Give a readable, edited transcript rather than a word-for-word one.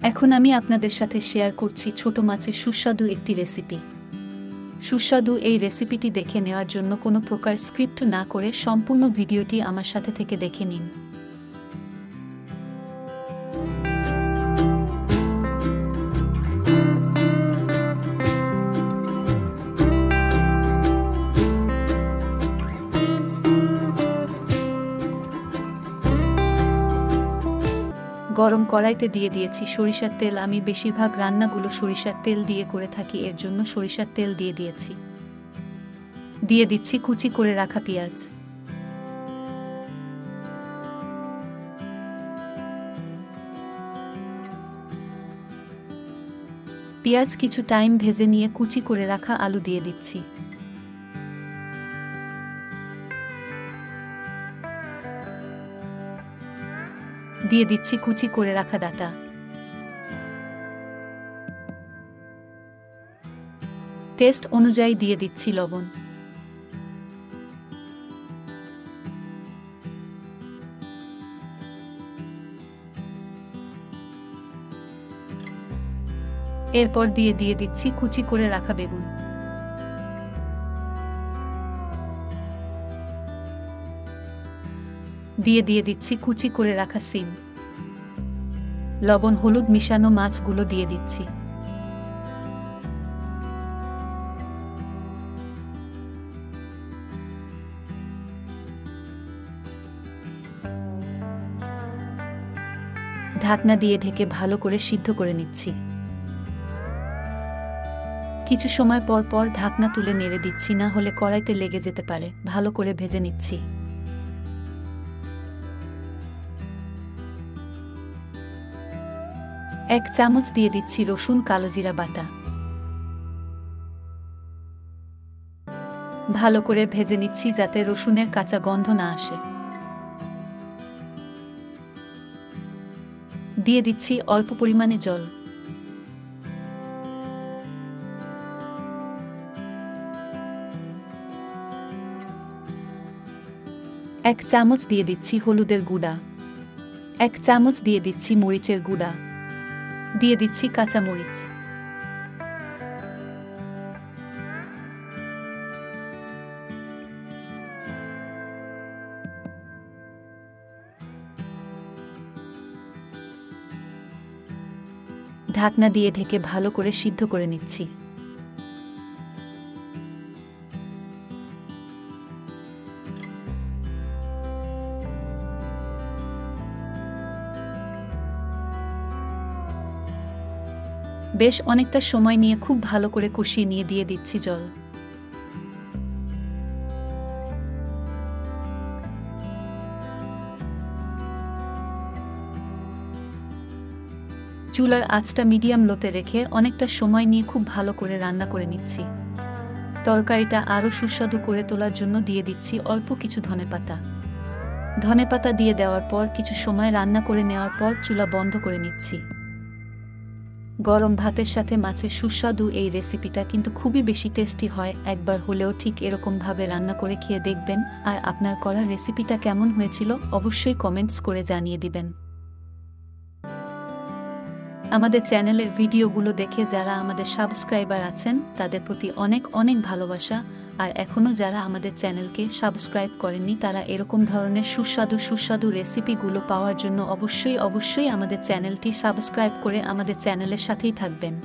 এখন আমি আপনাদের সাথে শেয়ার করছি ছোট মাছের সুস্বাদু একটি রেসিপি। সুস্বাদু এই রেসিপিটি দেখে নেওয়ার জন্য কোনো প্রকার স্ক্রিপ্ট না করে সম্পূর্ণ ভিডিওটি আমার সাথে থেকে দেখে নিন। গরম কড়াইতে দিয়ে দিয়েছি সরিষার তেল। আমি বেশিরভাগ রান্নাগুলো সরিষার তেল দিয়ে করে থাকি, এর জন্য সরিষার তেল দিয়ে দিয়েছি। দিয়ে দিচ্ছি কুচি করে রাখা পেঁয়াজ। পেঁয়াজ কিছু টাইম ভেজে নিয়ে কুচি করে রাখা আলু দিয়ে দিচ্ছি। দিয়ে দিচ্ছি কুচি করে রাখা ডাঁটা। টেস্ট অনুযায়ী দিয়ে দিচ্ছি লবণ। এরপর দিয়ে দিচ্ছি কুচি করে রাখা বেগুন। দিয়ে দিচ্ছি কুচি করে রাখা সিম। লবণ হলুদ মিশানো মাছগুলো দিয়ে দিচ্ছি। ঢাকনা দিয়ে ঢেকে ভালো করে সিদ্ধ করে নিচ্ছি। কিছু সময় পর পর ঢাকনা তুলে নেড়ে দিচ্ছি, না হলে কড়াইতে লেগে যেতে পারে। ভালো করে ভেজে নিচ্ছি। এক চামচ দিয়ে দিচ্ছি রসুন কালোজিরা বাটা। ভালো করে ভেজে নিচ্ছি যাতে রসুনের কাঁচা গন্ধ না আসে। দিয়ে দিচ্ছি অল্প পরিমাণে জল। এক চামচ দিয়ে দিচ্ছি হলুদের গুঁড়া। এক চামচ দিয়ে দিচ্ছি মরিচের গুঁড়া। দিয়ে দিচ্ছি কাঁচা মরিচ। ঢাকনা দিয়ে ঢেকে ভালো করে সিদ্ধ করে নিচ্ছি। বেশ অনেকটা সময় নিয়ে খুব ভালো করে কষিয়ে নিয়ে দিয়ে দিচ্ছি জল। চুলার আঁচটা মিডিয়াম লোতে রেখে অনেকটা সময় নিয়ে খুব ভালো করে রান্না করে নিচ্ছি। তরকারিটা আরও সুস্বাদু করে তোলার জন্য দিয়ে দিচ্ছি অল্প কিছু ধনেপাতা। ধনেপাতা দিয়ে দেওয়ার পর কিছু সময় রান্না করে নেওয়ার পর চুলা বন্ধ করে নিচ্ছি। গরম ভাতের সাথে মাছের সুস্বাদু এই রেসিপিটা কিন্তু খুবই বেশি টেস্টি হয়। একবার হলেও ঠিক এরকমভাবে রান্না করে খেয়ে দেখবেন। আর আপনার করা রেসিপিটা কেমন হয়েছিল অবশ্যই কমেন্টস করে জানিয়ে দিবেন। আমাদের চ্যানেলের ভিডিওগুলো দেখে যারা আমাদের সাবস্ক্রাইবার আছেন তাদের প্রতি অনেক অনেক ভালোবাসা। আর এখনও যারা আমাদের চ্যানেলকে সাবস্ক্রাইব করেননি তারা এরকম ধরনের সুস্বাদু রেসিপিগুলো পাওয়ার জন্য অবশ্যই আমাদের চ্যানেলটি সাবস্ক্রাইব করে আমাদের চ্যানেলের সাথেই থাকবেন।